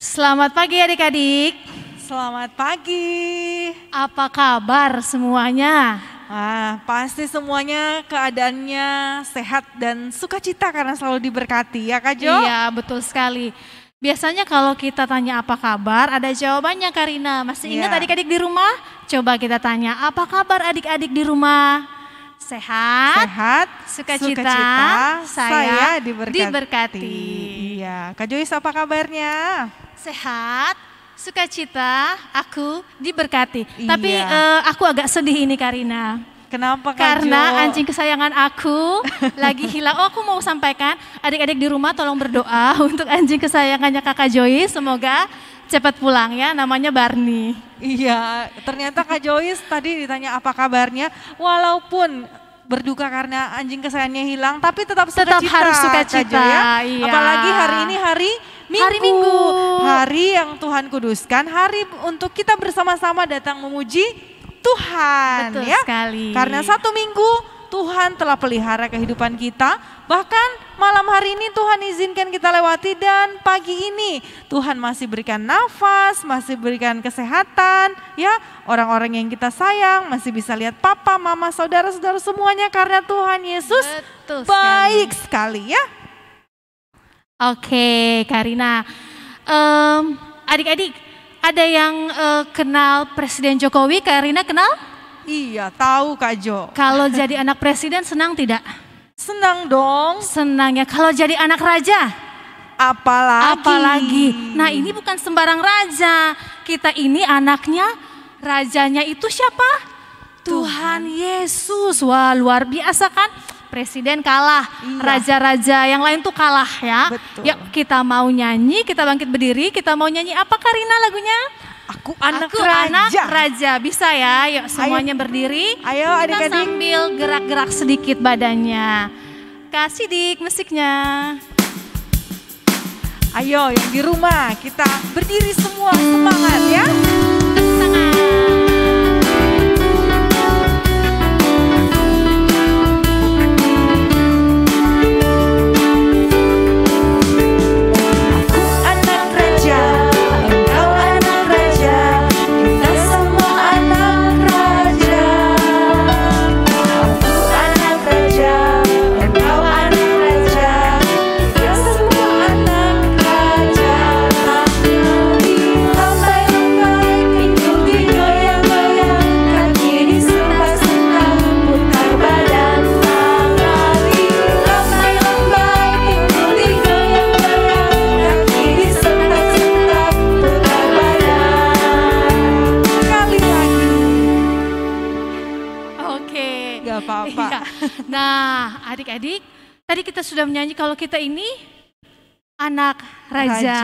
Selamat pagi adik-adik. Selamat pagi. Apa kabar semuanya? Pasti semuanya keadaannya sehat dan sukacita karena selalu diberkati ya Kak Jo? Iya betul sekali. Biasanya kalau kita tanya apa kabar ada jawabannya Karina. Masih ingat adik-adik di rumah? Coba kita tanya apa kabar adik-adik di rumah? Sehat, sukacita, saya diberkati. Iya, Kak Joyce apa kabarnya? Sehat, sukacita, aku diberkati. Iya. Tapi aku agak sedih ini Karina. Kenapa Kak Karena Jo? anjing kesayangan aku lagi hilang. Oh, aku mau sampaikan adik-adik di rumah tolong berdoa untuk anjing kesayangannya Kakak Joyce. Semoga cepat pulang ya, namanya Barney. Iya, ternyata Kak Joyce tadi ditanya apa kabarnya, walaupun berduka karena anjing kesayangannya hilang, tapi tetap harus sukacita, Kak Jo, ya. Iya. Apalagi hari ini hari Minggu, hari yang Tuhan kuduskan, hari untuk kita bersama-sama datang memuji Tuhan. Betul ya. sekali. Karena satu minggu Tuhan telah pelihara kehidupan kita, bahkan malam hari ini Tuhan izinkan kita lewati dan pagi ini Tuhan masih berikan nafas, masih berikan kesehatan, ya orang-orang yang kita sayang masih bisa lihat papa, mama, saudara-saudara semuanya karena Tuhan Yesus baik sekali ya. Oke Karina, adik-adik ada yang kenal Presiden Jokowi, Karina kenal? Iya tahu Kak Jo. Kalau jadi anak presiden senang tidak? Senang dong. Senang ya. Kalau jadi anak raja? Apalagi. Nah ini bukan sembarang raja. Kita ini anaknya, rajanya itu siapa? Tuhan Yesus. Wah luar biasa kan? Presiden kalah, raja-raja yang lain tuh kalah ya. Betul. Yuk kita mau nyanyi, kita bangkit berdiri, kita mau nyanyi apa Karina lagunya? Aku anak raja. Bisa ya, yuk semuanya berdiri. Ayo kita adik-adik. sambil gerak-gerak sedikit badannya. Kasih dik musiknya. Ayo yang di rumah kita berdiri semua semangat ya. Tepuk tangan. Nah adik-adik, tadi kita sudah menyanyi kalau kita ini anak raja.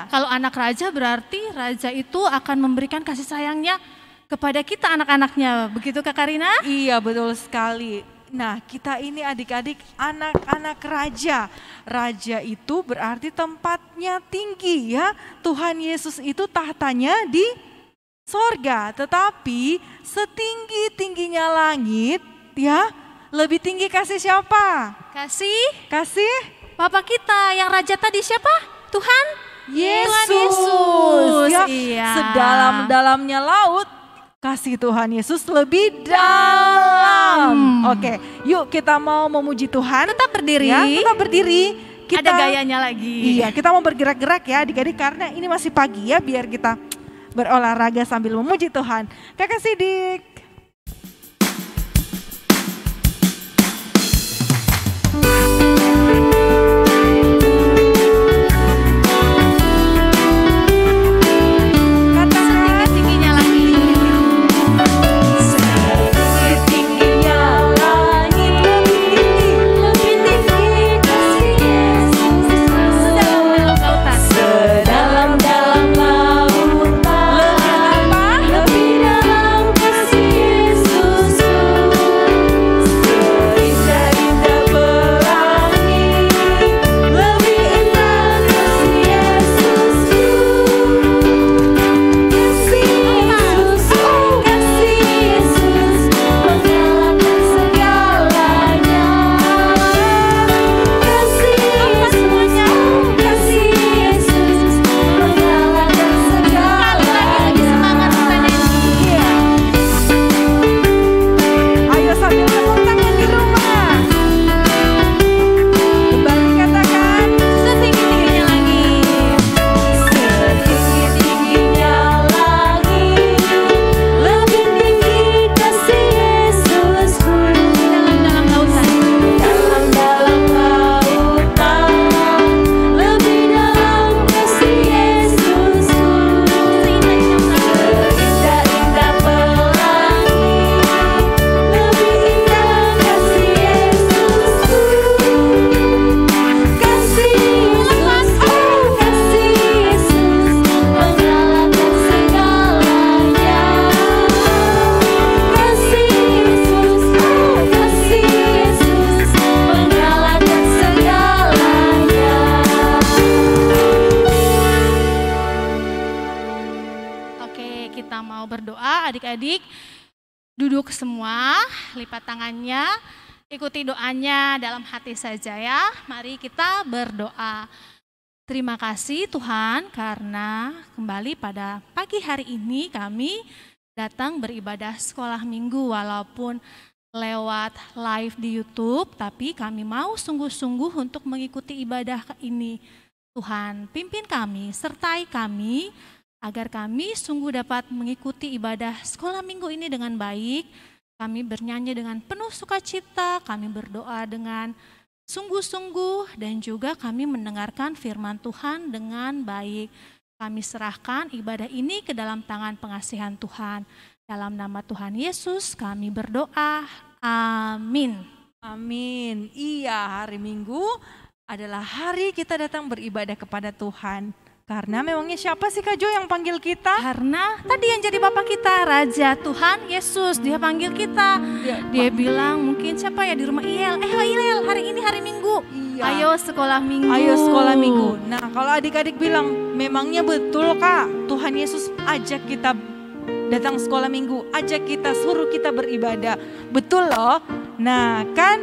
Kalau anak raja berarti raja itu akan memberikan kasih sayangnya kepada kita anak-anaknya. Begitu Kak Karina? Iya betul sekali. Nah kita ini adik-adik anak-anak raja. Raja itu berarti tempatnya tinggi ya. Tuhan Yesus itu tahtanya di sorga. Tetapi setinggi-tingginya langit ya, lebih tinggi kasih siapa? Kasih Bapak kita yang raja tadi siapa? Tuhan Yesus. Ya, iya. Sedalam-dalamnya laut, kasih Tuhan Yesus lebih dalam. Oke, yuk kita mau memuji Tuhan. Tetap berdiri. Ya, tetap berdiri. Ada gayanya lagi. Iya, kita mau bergerak-gerak ya adik-adik karena ini masih pagi ya, biar kita berolahraga sambil memuji Tuhan. Kakak Sidik. Dalam lautan, lebih dalam kasih kita mau berdoa, adik-adik duduk semua, lipat tangannya, ikuti doanya dalam hati saja ya. Mari kita berdoa. Terima kasih Tuhan karena kembali pada pagi hari ini kami datang beribadah sekolah minggu walaupun lewat live di YouTube, tapi kami mau sungguh-sungguh untuk mengikuti ibadah ini. Tuhan, pimpin kami, sertai kami, agar kami sungguh dapat mengikuti ibadah sekolah minggu ini dengan baik. Kami bernyanyi dengan penuh sukacita, kami berdoa dengan sungguh-sungguh, dan juga kami mendengarkan firman Tuhan dengan baik. Kami serahkan ibadah ini ke dalam tangan pengasihan Tuhan. Dalam nama Tuhan Yesus kami berdoa, amin. Amin. Iya, hari Minggu adalah hari kita datang beribadah kepada Tuhan. Karena memangnya siapa sih Kak Jo yang panggil kita? Karena tadi yang jadi Bapak kita, Raja Tuhan Yesus, dia panggil kita. Dia bilang mungkin siapa ya di rumah Iel, Iel hari ini hari Minggu, iya. Ayo sekolah Minggu. Ayo sekolah Minggu. Nah kalau adik-adik bilang, memangnya betul Kak, Tuhan Yesus ajak kita datang sekolah Minggu, ajak kita, suruh kita beribadah. Betul loh. Nah kan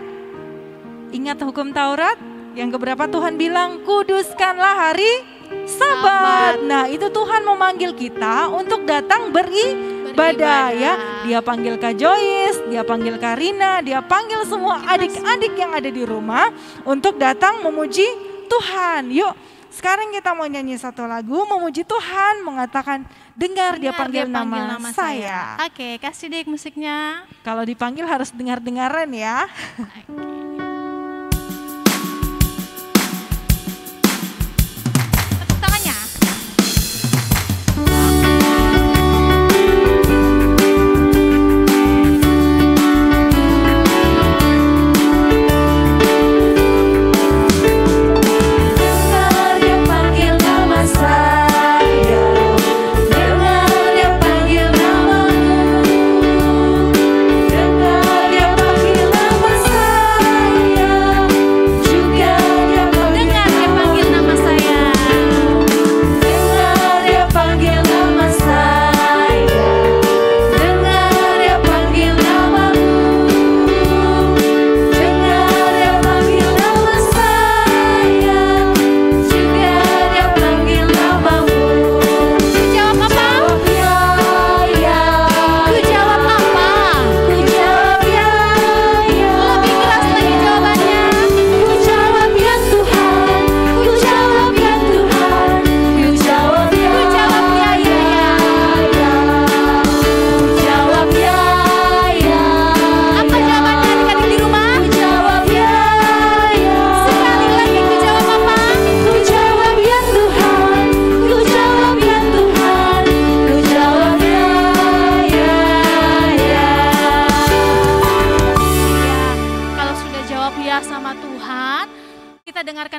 ingat hukum Taurat yang keberapa Tuhan bilang, kuduskanlah hari Sabat. Nah itu Tuhan memanggil kita untuk datang beribadah ya. Dia panggil Kak Joyce, dia panggil Kak Rina, dia panggil semua adik-adik yang ada di rumah untuk datang memuji Tuhan. Yuk sekarang kita mau nyanyi satu lagu memuji Tuhan, mengatakan dengar dia panggil nama saya. Oke, kasih Dik musiknya. Kalau dipanggil harus dengar-dengaran ya.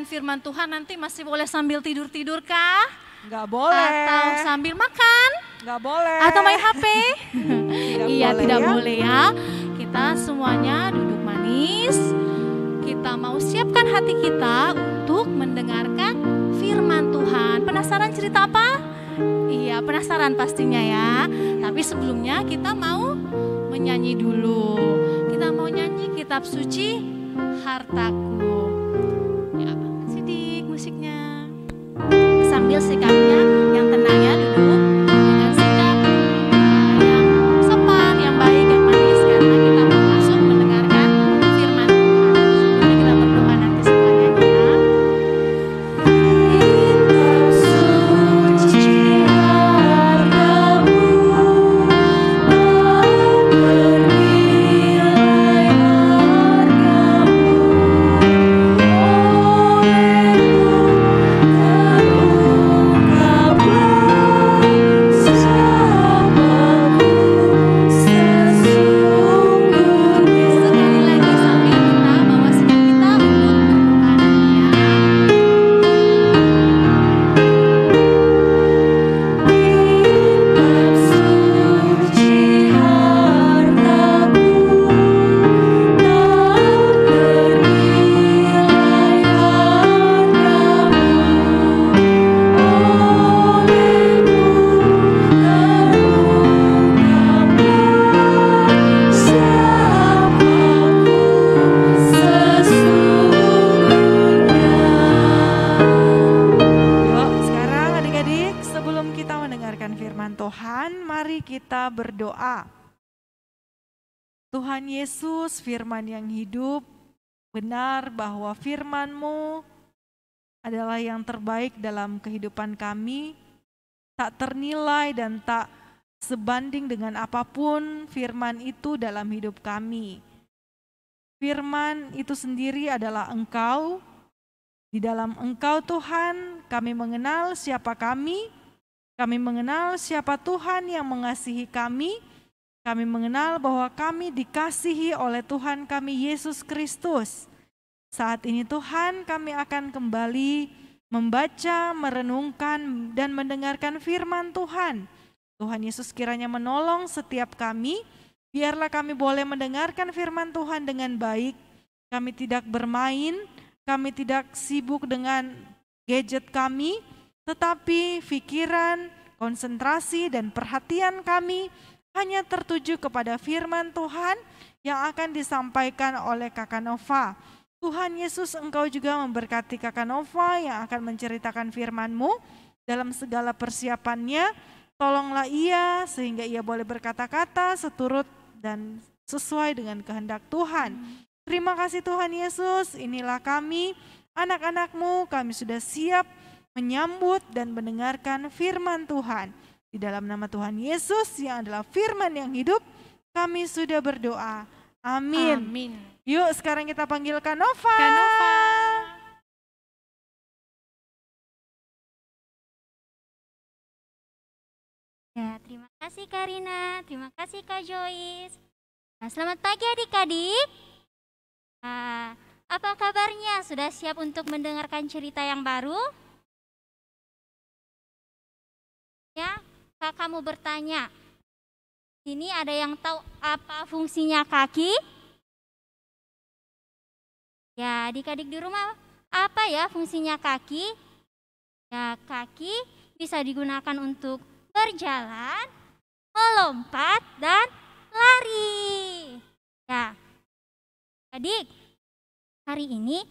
Firman Tuhan nanti masih boleh sambil tidur-tidur kah? Nggak boleh. Atau sambil makan? Nggak boleh. Atau main HP? Iya tidak ya. boleh ya. Kita semuanya duduk manis. Kita mau siapkan hati kita untuk mendengarkan firman Tuhan. Penasaran cerita apa? Iya penasaran pastinya ya. Tapi sebelumnya kita mau menyanyi dulu. Kita mau nyanyi kitab suci Hartaku. Musiknya sambil sikapnya yang tenang ya, duduk dengan sikap yang sopan, yang baik, yang manis karena kita mau masuk mendengarkan firman Tuhan. Sebelumnya kita berdoa nanti setelah nyanyi ya. Hartamu firman Tuhan, mari kita berdoa. Tuhan Yesus, firman yang hidup, benar bahwa firman-Mu adalah yang terbaik dalam kehidupan kami, tak ternilai dan tak sebanding dengan apapun firman itu dalam hidup kami. Firman itu sendiri adalah Engkau. Di dalam Engkau Tuhan, kami mengenal siapa kami mengenal siapa Tuhan yang mengasihi kami mengenal bahwa kami dikasihi oleh Tuhan kami Yesus Kristus. Saat ini Tuhan, kami akan kembali membaca, merenungkan, dan mendengarkan firman Tuhan. Tuhan Yesus kiranya menolong setiap kami, biarlah kami boleh mendengarkan firman Tuhan dengan baik. Kami tidak bermain, kami tidak sibuk dengan gadget kami, tetapi pikiran, konsentrasi, dan perhatian kami hanya tertuju kepada firman Tuhan yang akan disampaikan oleh Kakak Nova. Tuhan Yesus, Engkau juga memberkati Kakak Nova yang akan menceritakan firman-Mu dalam segala persiapannya. Tolonglah ia sehingga ia boleh berkata-kata seturut dan sesuai dengan kehendak Tuhan. Terima kasih Tuhan Yesus, inilah kami, anak-anak-Mu, kami sudah siap menyambut dan mendengarkan firman Tuhan. Di dalam nama Tuhan Yesus yang adalah firman yang hidup, kami sudah berdoa. Amin. Amin. Yuk sekarang kita panggil Kak Nova. Kak Nova. Ya, terima kasih Kak Rina, terima kasih Kak Joyce. Nah, selamat pagi adik-adik. Nah, apa kabarnya? Sudah siap untuk mendengarkan cerita yang baru? Ya, kakakmu bertanya, sini ada yang tahu apa fungsinya kaki? Ya, adik-adik di rumah, apa ya fungsinya kaki? Ya, kaki bisa digunakan untuk berjalan, melompat, dan lari. Ya, adik, hari ini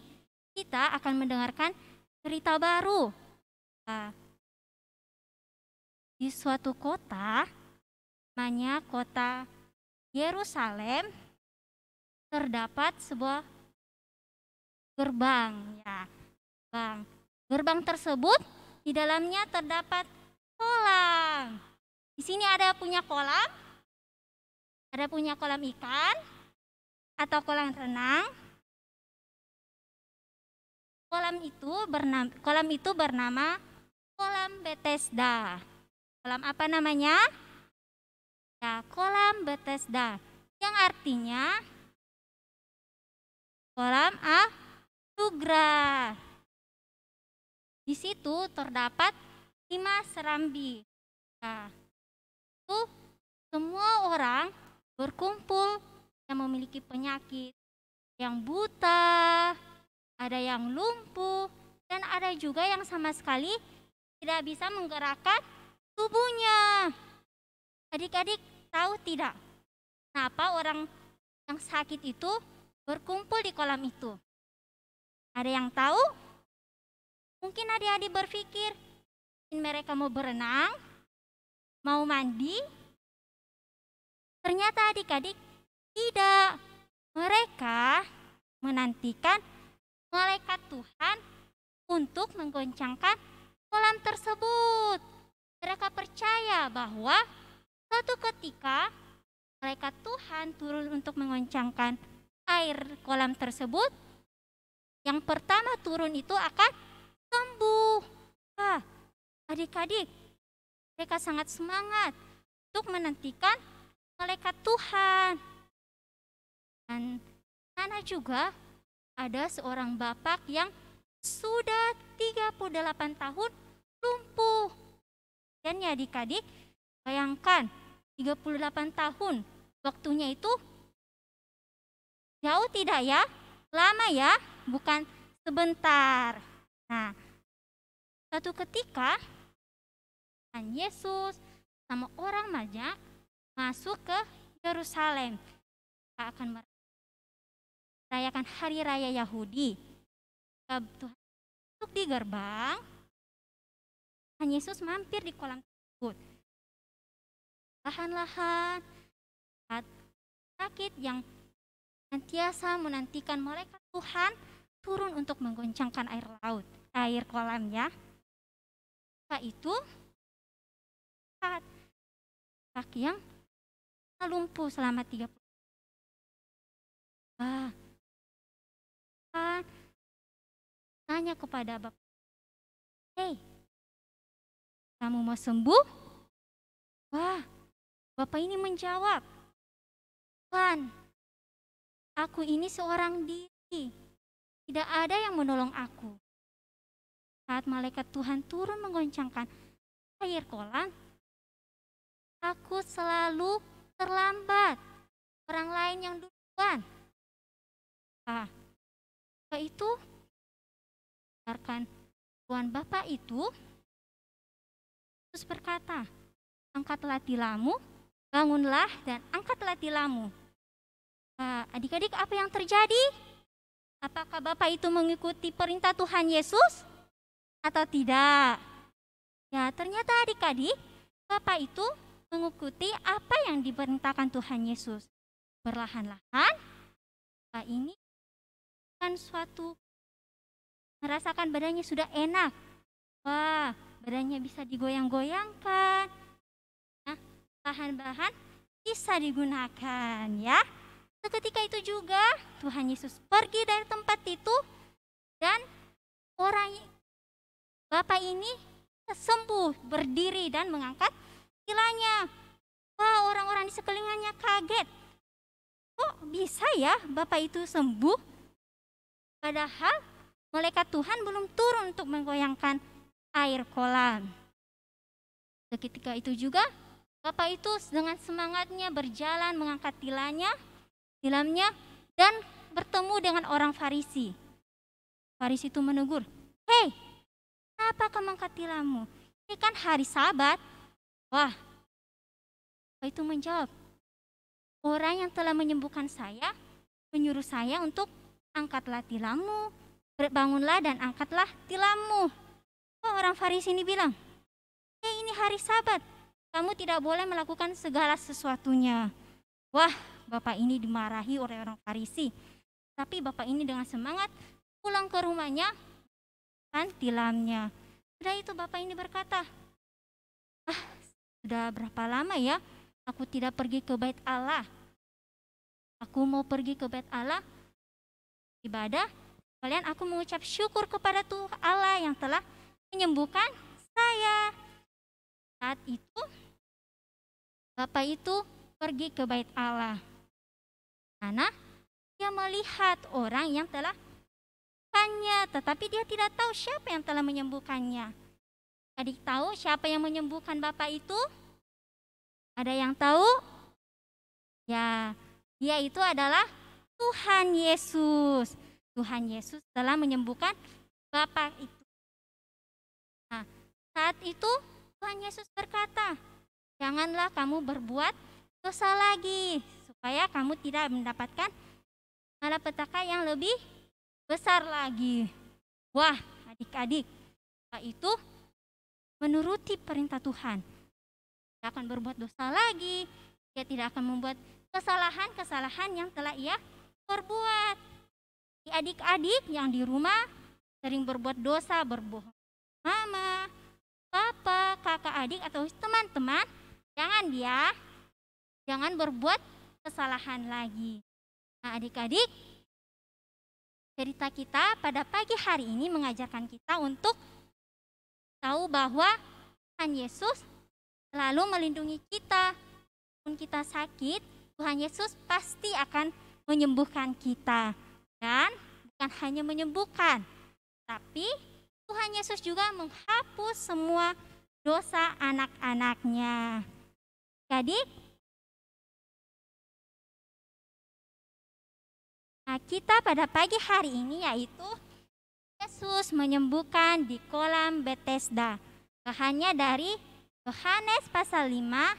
kita akan mendengarkan cerita baru. Nah, di suatu kota, namanya kota Yerusalem, terdapat sebuah gerbang. Ya, gerbang tersebut di dalamnya terdapat kolam. Di sini ada punya kolam ikan atau kolam renang. Kolam itu bernama kolam Bethesda. Kolam apa namanya? Ya, kolam Bethesda, yang artinya kolam anugerah. Di situ terdapat 5 serambi. Nah, itu semua orang berkumpul yang memiliki penyakit, yang buta, ada yang lumpuh, dan ada juga yang sama sekali tidak bisa menggerakkan tubuhnya. Adik-adik tahu tidak kenapa orang yang sakit itu berkumpul di kolam itu? Ada yang tahu? Mungkin adik-adik berpikir mereka mau berenang, mau mandi. Ternyata adik-adik tidak. Mereka menantikan malaikat Tuhan untuk menggoncangkan kolam tersebut. Mereka percaya bahwa suatu ketika malaikat Tuhan turun untuk mengoncangkan air kolam tersebut, yang pertama turun itu akan sembuh. Adik-adik, mereka sangat semangat untuk menantikan malaikat Tuhan. Dan sana juga ada seorang bapak yang sudah 38 tahun lumpuh. Dan ya adik-adik, bayangkan 38 tahun, waktunya itu jauh tidak ya? Lama ya? Bukan sebentar. Nah, suatu ketika Tuhan Yesus sama orang banyak masuk ke Yerusalem. Kita akan merayakan hari raya Yahudi. Tuhan masuk di gerbang, Tuhan Yesus mampir di kolam tersebut. perlahan-lahan saat sakit yang senantiasa menantikan malaikat Tuhan turun untuk menggoncangkan air laut, air kolam ya. Setelah itu saat kaki yang lumpuh selama 30 Wah, kan tanya kepada Bapak, "Hei, kamu mau sembuh?" Wah, Bapak ini menjawab, "Tuhan, aku ini seorang diri, tidak ada yang menolong aku." Saat malaikat Tuhan turun menggoncangkan air kolam, aku selalu terlambat, orang lain yang duluan. Nah, setelah itu, dengarkan Tuhan Bapak itu, terus berkata, "Angkatlah tilammu, bangunlah dan angkatlah tilammu." Adik-adik, apa yang terjadi? Apakah Bapak itu mengikuti perintah Tuhan Yesus atau tidak? Ya, ternyata adik-adik, Bapak itu mengikuti apa yang diperintahkan Tuhan Yesus. Perlahan-lahan, Bapak ini kan suatu merasakan badannya sudah enak. Wah, badannya bisa digoyang-goyangkan. Nah, bahan-bahan bisa digunakan ya. Seketika itu juga Tuhan Yesus pergi dari tempat itu dan orang Bapak ini sembuh, berdiri dan mengangkat tilanya. Wah, orang-orang di sekelilingnya kaget. Kok bisa ya Bapak itu sembuh? Padahal malaikat Tuhan belum turun untuk menggoyangkan air kolam. Seketika itu juga Bapak itu dengan semangatnya berjalan mengangkat tilamnya dan bertemu dengan orang Farisi. Farisi itu menegur, "Hei, apa kamu angkat tilammu? Ini kan hari Sabat." Wah, Bapak itu menjawab, "Orang yang telah menyembuhkan saya menyuruh saya untuk angkatlah tilammu, bangunlah dan angkatlah tilammu." Orang Farisi ini bilang, "Ini hari Sabat, kamu tidak boleh melakukan segala sesuatunya." Wah, Bapak ini dimarahi oleh orang Farisi. Tapi Bapak ini dengan semangat pulang ke rumahnya dan tilamnya. Sudah itu Bapak ini berkata, "Sudah berapa lama ya aku tidak pergi ke bait Allah. Aku mau pergi ke bait Allah ibadah, kalian aku mengucap syukur kepada Tuhan Allah yang telah menyembuhkan saya." Saat itu Bapak itu pergi ke bait Allah karena dia melihat orang yang telah menyembuhkannya, tetapi dia tidak tahu siapa yang telah menyembuhkannya. Adik tahu siapa yang menyembuhkan Bapak itu? Ada yang tahu? Ya, dia itu adalah Tuhan Yesus. Tuhan Yesus telah menyembuhkan Bapak itu. Nah, saat itu Tuhan Yesus berkata, "Janganlah kamu berbuat dosa lagi, supaya kamu tidak mendapatkan malapetaka yang lebih besar lagi." Wah, adik-adik, Bapak itu menuruti perintah Tuhan. Dia akan berbuat dosa lagi, dia tidak akan membuat kesalahan-kesalahan yang telah ia perbuat. Adik-adik yang di rumah sering berbuat dosa, berbohong mama, papa, kakak adik atau teman-teman, jangan berbuat kesalahan lagi. Nah, adik-adik, cerita kita pada pagi hari ini mengajarkan kita untuk tahu bahwa Tuhan Yesus selalu melindungi kita. Walaupun kita sakit, Tuhan Yesus pasti akan menyembuhkan kita. Dan bukan hanya menyembuhkan, tapi Tuhan Yesus juga menghapus semua dosa anak-anaknya. Jadi, kita pada pagi hari ini yaitu Yesus menyembuhkan di kolam Bethesda. Bahannya dari Yohanes pasal 5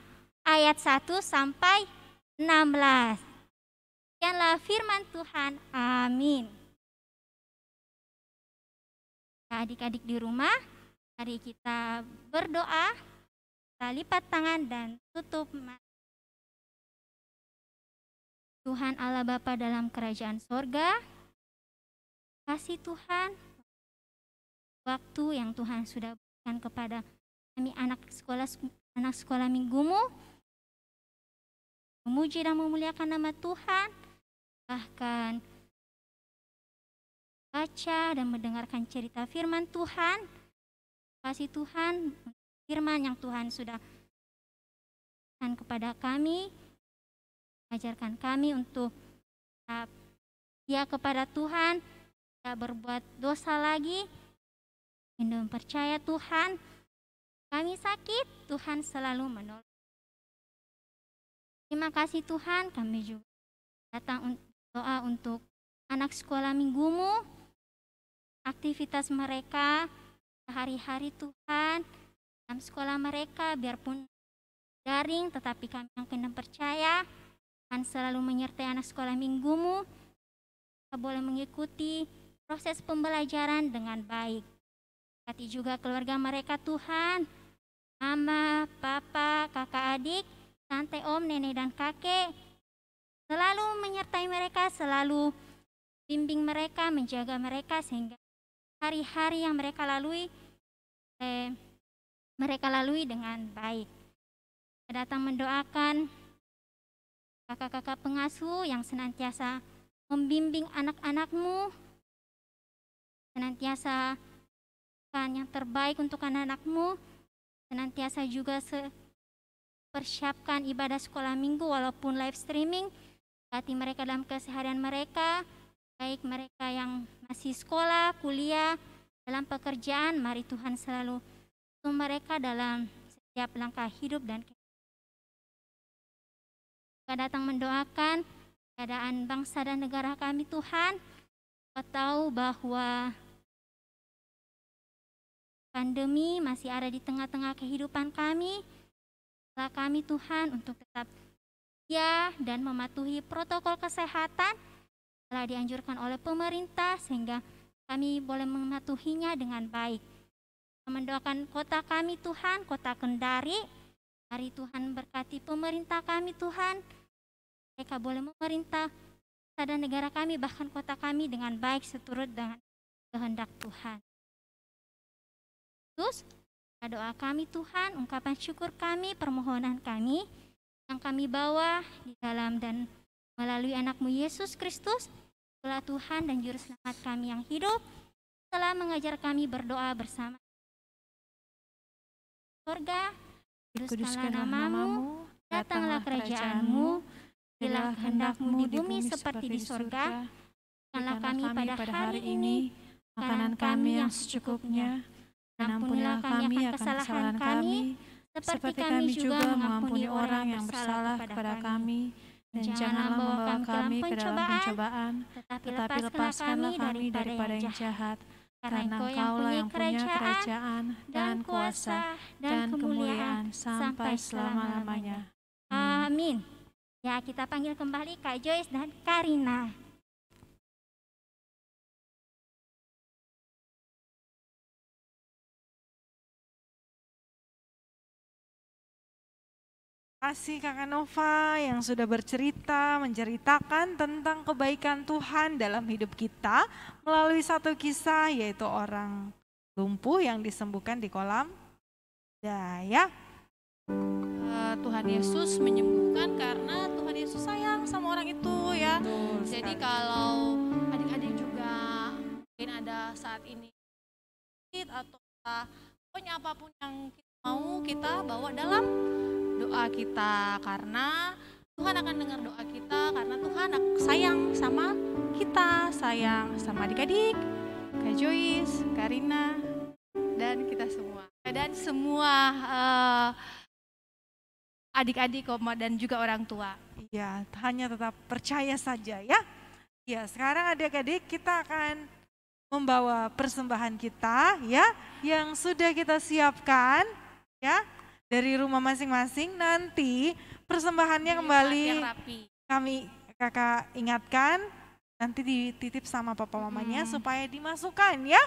ayat 1 sampai 16. Demikianlah firman Tuhan. Amin. Adik-adik di rumah, mari kita berdoa kita lipat tangan dan tutup mata. Tuhan Allah Bapa dalam kerajaan sorga, kasih Tuhan, waktu yang Tuhan sudah berikan kepada kami anak sekolah minggumu, memuji dan memuliakan nama Tuhan, bahkan baca dan mendengarkan cerita firman Tuhan. Kasih Tuhan, firman yang Tuhan sudah berikan kepada kami, ajarkan kami untuk setia kepada Tuhan, tidak berbuat dosa lagi, dan percaya Tuhan. Kami sakit, Tuhan selalu menolong. Terima kasih Tuhan, kami juga datang doa untuk anak sekolah minggumu, aktivitas mereka hari-hari Tuhan, dalam sekolah mereka, biarpun daring, tetapi kami yang percaya, Tuhan selalu menyertai anak sekolah minggumu, kita boleh mengikuti proses pembelajaran dengan baik. Berkati juga keluarga mereka Tuhan, mama, papa, kakak adik, tante, om, nenek, dan kakek, selalu menyertai mereka, selalu bimbing mereka, menjaga mereka, sehingga hari-hari yang mereka lalui dengan baik. Kita datang mendoakan kakak-kakak pengasuh yang senantiasa membimbing anak-anakmu, senantiasa yang terbaik untuk anak-anakmu, senantiasa juga persiapkan ibadah sekolah minggu walaupun live streaming. Berkati mereka dalam keseharian mereka, baik mereka yang masih sekolah, kuliah, dalam pekerjaan, mari Tuhan selalu untuk mereka dalam setiap langkah hidup dan kita datang mendoakan keadaan bangsa dan negara kami Tuhan. Kita tahu bahwa pandemi masih ada di tengah-tengah kehidupan kami. Setelah kami Tuhan untuk tetap setia dan mematuhi protokol kesehatan telah dianjurkan oleh pemerintah sehingga kami boleh mematuhinya dengan baik. Mendoakan kota kami Tuhan, kota Kendari. Mari Tuhan berkati pemerintah kami Tuhan. Mereka boleh memerintah dan negara kami bahkan kota kami dengan baik seturut dengan kehendak Tuhan. Terus doa kami Tuhan, ungkapan syukur kami, permohonan kami yang kami bawa di dalam dan melalui anak-Mu Yesus Kristus, Tuhan Tuhan dan Juru Selamat kami yang hidup, telah mengajar kami berdoa bersama. Surga, kuduskanlah namamu, datanglah kerajaan-Mu, jadilah kehendak-Mu di bumi seperti di surga. Berikanlah kami pada hari ini makanan kami yang secukupnya, dan ampunilah kami akan kesalahan kami, seperti kami juga mengampuni orang yang bersalah kepada kami. Dan janganlah membawa kami ke dalam pencobaan, tetapi lepaskanlah kami daripada yang jahat. Karena Engkau-Lah yang punya kerajaan dan kuasa dan kemuliaan sampai selama-lamanya. Amin. Ya, kita panggil kembali Kak Joyce dan Karina. Kasih Kakak Nova yang sudah menceritakan tentang kebaikan Tuhan dalam hidup kita melalui satu kisah, yaitu orang lumpuh yang disembuhkan di kolam daya. Tuhan Yesus menyembuhkan karena Tuhan Yesus sayang sama orang itu ya. Jadi kalau adik-adik juga mungkin ada saat ini atau pokoknya apapun yang kita mau, kita bawa dalam doa kita, karena Tuhan akan dengar doa kita, karena Tuhan sayang sama kita, sayang sama adik-adik, Kak Joyce, Karina, dan kita semua. Dan semua adik-adik dan juga orang tua. Iya, hanya tetap percaya saja ya. Ya, sekarang adik-adik kita akan membawa persembahan kita ya, yang sudah kita siapkan ya. Dari rumah masing-masing. Nanti persembahannya kembali kami kakak ingatkan nanti dititip sama papa mamanya supaya dimasukkan ya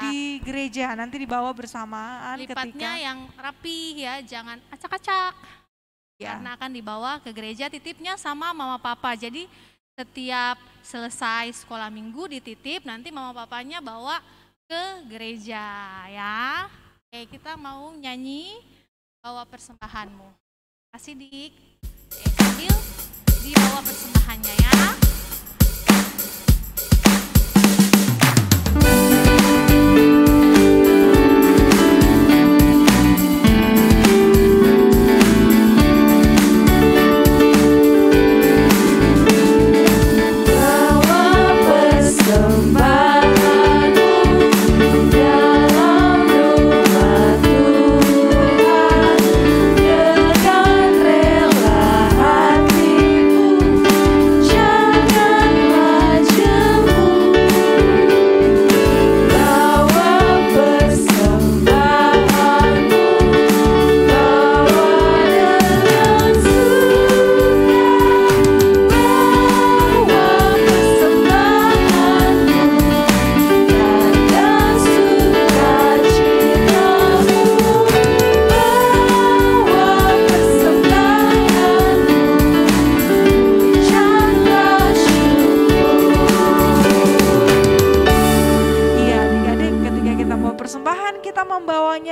di gereja. Nanti dibawa bersamaan Lipatnya yang rapi ya, jangan acak-acak. Karena akan dibawa ke gereja, titipnya sama mama papa. Jadi setiap selesai sekolah minggu dititip, nanti mama papanya bawa ke gereja ya. Oke, kita mau nyanyi Bawa Persembahanmu. Kasih Dik. Sambil dibawa persembahannya ya.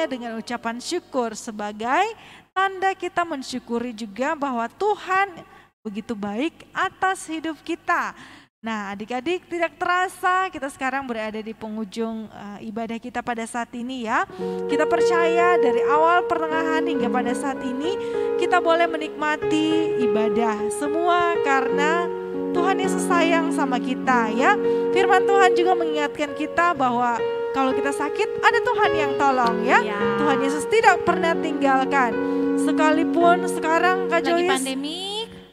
Dengan ucapan syukur sebagai tanda kita mensyukuri juga bahwa Tuhan begitu baik atas hidup kita. Nah, adik-adik, tidak terasa kita sekarang berada di penghujung ibadah kita pada saat ini ya. Kita percaya dari awal pertengahan hingga pada saat ini kita boleh menikmati ibadah semua karena Tuhan Yesus sayang sama kita ya. Firman Tuhan juga mengingatkan kita bahwa kalau kita sakit ada Tuhan yang tolong ya. Tuhan Yesus tidak pernah tinggalkan. Sekalipun sekarang Kak Joyce lagi pandemi.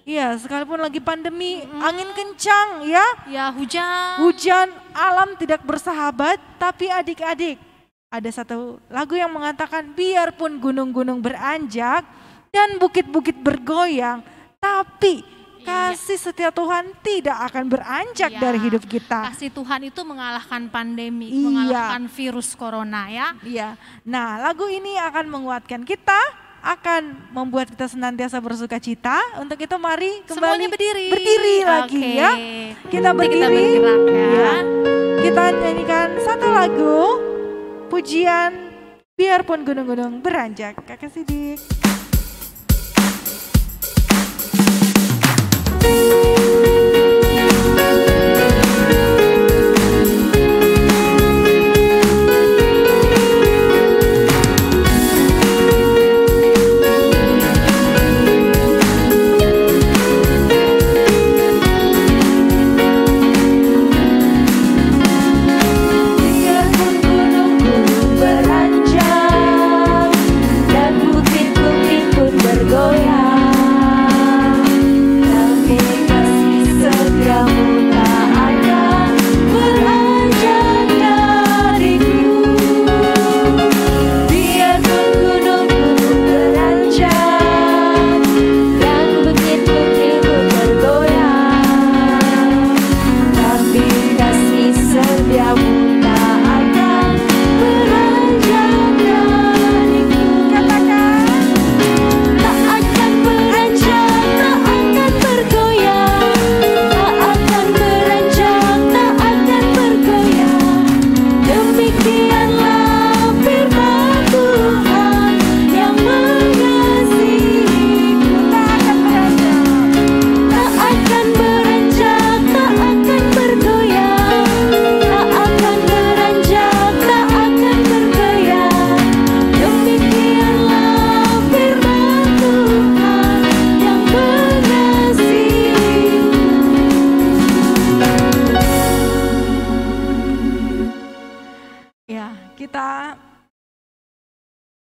Iya, sekalipun lagi pandemi, angin kencang ya. Ya, hujan. Hujan, alam tidak bersahabat, tapi adik-adik ada satu lagu yang mengatakan biarpun gunung-gunung beranjak dan bukit-bukit bergoyang, tapi kasih setia Tuhan tidak akan beranjak dari hidup kita. Kasih Tuhan itu mengalahkan pandemi, mengalahkan virus corona ya. Iya. Nah, lagu ini akan menguatkan kita, akan membuat kita senantiasa bersuka cita. Untuk itu mari kembali semuanya berdiri lagi ya. Kita berdiri. Kita bergerak ya. Kita nyanyikan satu lagu pujian biarpun gunung-gunung beranjak. Kakak Sidik.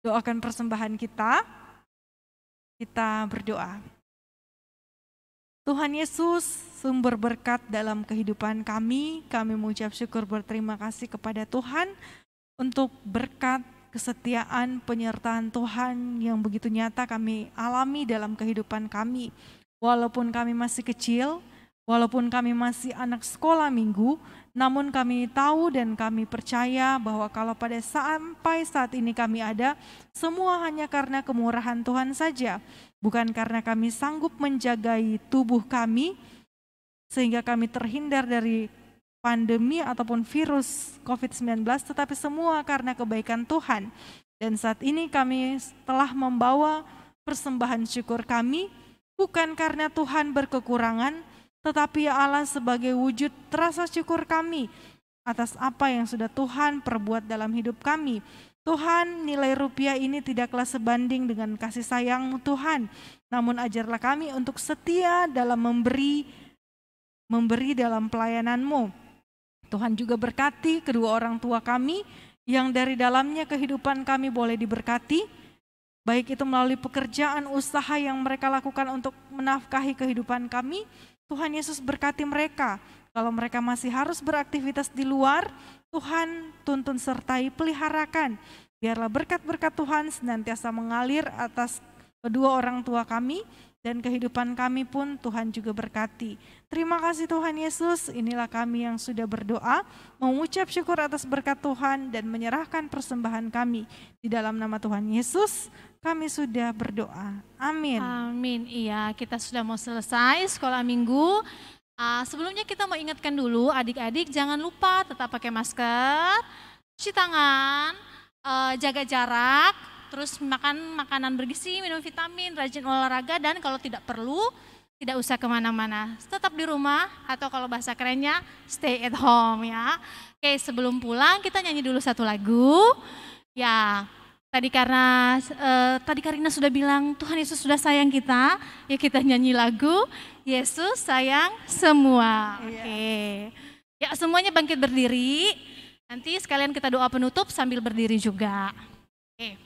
Doakan persembahan kita berdoa. Tuhan Yesus, sumber berkat dalam kehidupan kami mengucap syukur berterima kasih kepada Tuhan untuk berkat, kesetiaan, penyertaan Tuhan yang begitu nyata kami alami dalam kehidupan kami. Walaupun kami masih kecil, Walaupun kami masih anak sekolah minggu, namun kami tahu dan kami percaya bahwa kalau sampai saat ini kami ada, semua hanya karena kemurahan Tuhan saja. Bukan karena kami sanggup menjagai tubuh kami, sehingga kami terhindar dari pandemi ataupun virus COVID-19, tetapi semua karena kebaikan Tuhan. Dan saat ini kami telah membawa persembahan syukur kami, bukan karena Tuhan berkekurangan, tetapi ya Allah sebagai wujud rasa syukur kami atas apa yang sudah Tuhan perbuat dalam hidup kami. Tuhan, nilai rupiah ini tidaklah sebanding dengan kasih sayang-Mu Tuhan, namun ajarlah kami untuk setia dalam memberi dalam pelayanan-Mu. Tuhan juga berkati kedua orang tua kami yang dari dalamnya kehidupan kami boleh diberkati, baik itu melalui pekerjaan usaha yang mereka lakukan untuk menafkahi kehidupan kami. Tuhan Yesus berkati mereka. Kalau mereka masih harus beraktivitas di luar, Tuhan tuntun sertai peliharakan. Biarlah berkat-berkat Tuhan senantiasa mengalir atas kedua orang tua kami, dan kehidupan kami pun Tuhan juga berkati. Terima kasih Tuhan Yesus, inilah kami yang sudah berdoa, mengucap syukur atas berkat Tuhan dan menyerahkan persembahan kami. Di dalam nama Tuhan Yesus, kami sudah berdoa. Amin. Amin. Iya, kita sudah mau selesai sekolah minggu. Sebelumnya kita mau ingatkan dulu adik-adik jangan lupa tetap pakai masker, cuci tangan, jaga jarak, terus makan makanan bergizi, minum vitamin, rajin olahraga, dan kalau tidak perlu tidak usah kemana-mana. Tetap di rumah atau kalau bahasa kerennya stay at home ya. Oke, sebelum pulang kita nyanyi dulu satu lagu. Ya. Tadi Karina sudah bilang Tuhan Yesus sudah sayang kita, ya kita nyanyi lagu Yesus sayang semua. Oke. Ya semuanya bangkit berdiri, nanti sekalian kita doa penutup sambil berdiri juga. Oke,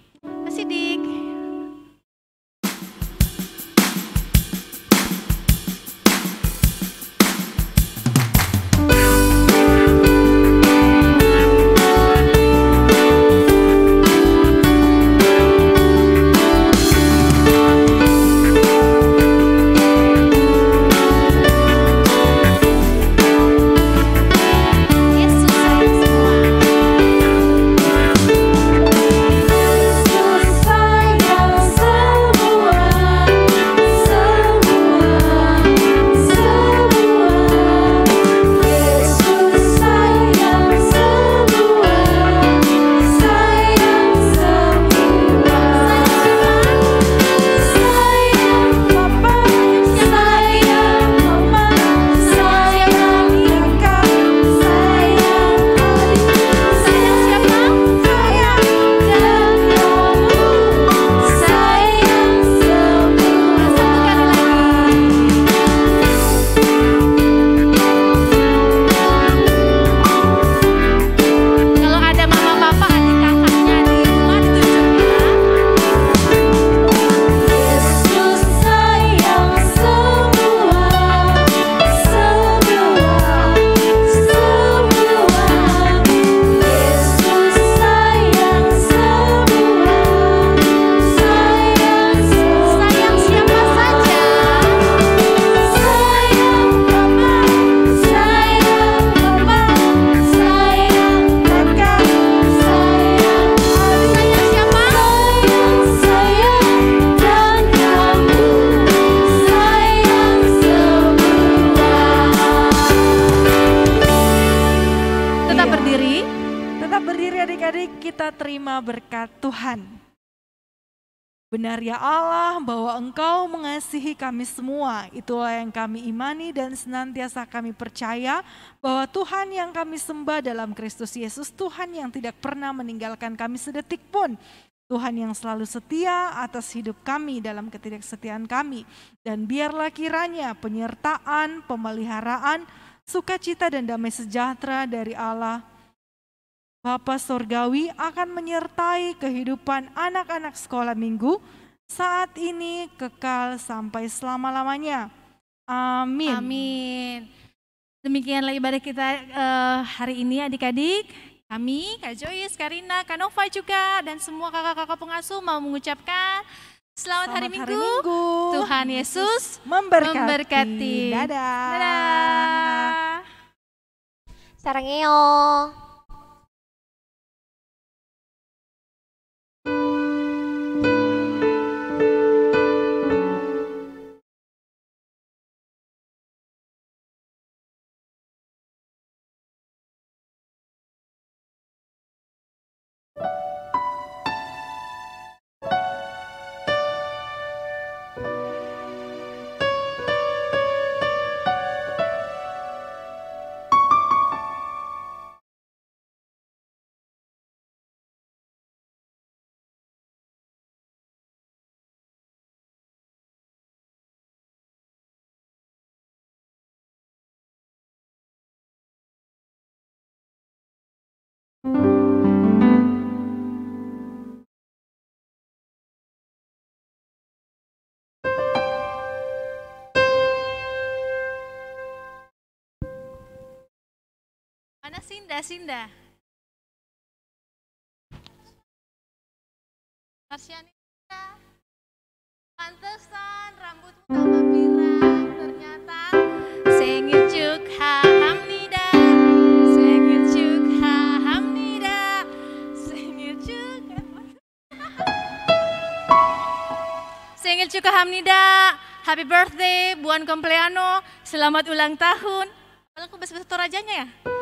kasih Dik. Berkat Tuhan. Benar ya Allah bahwa Engkau mengasihi kami semua, itulah yang kami imani dan senantiasa kami percaya bahwa Tuhan yang kami sembah dalam Kristus Yesus, Tuhan yang tidak pernah meninggalkan kami sedetik pun, Tuhan yang selalu setia atas hidup kami dalam ketidaksetiaan kami, dan biarlah kiranya penyertaan, pemeliharaan, sukacita dan damai sejahtera dari Allah Bapa Sorgawi akan menyertai kehidupan anak-anak sekolah minggu saat ini kekal sampai selama-lamanya. Amin. Amin. Demikianlah ibadah kita hari ini adik-adik. Kami, Kak Joyce, Karina, Kak Nova juga, dan semua kakak-kakak pengasuh mau mengucapkan Selamat hari Selamat Minggu. Tuhan Yesus memberkati. Dadah. Dadah. 사랑해요. Mana Sinda, Sinda? Marsyani, pantesan rambutmu tambah pirang. Ternyata sengit juk hamnida, sengit juk hamnida, sengit juk sengit juk hamnida. Happy birthday, buon compleanno, selamat ulang tahun. Kalau aku bahasa Torajanya ya?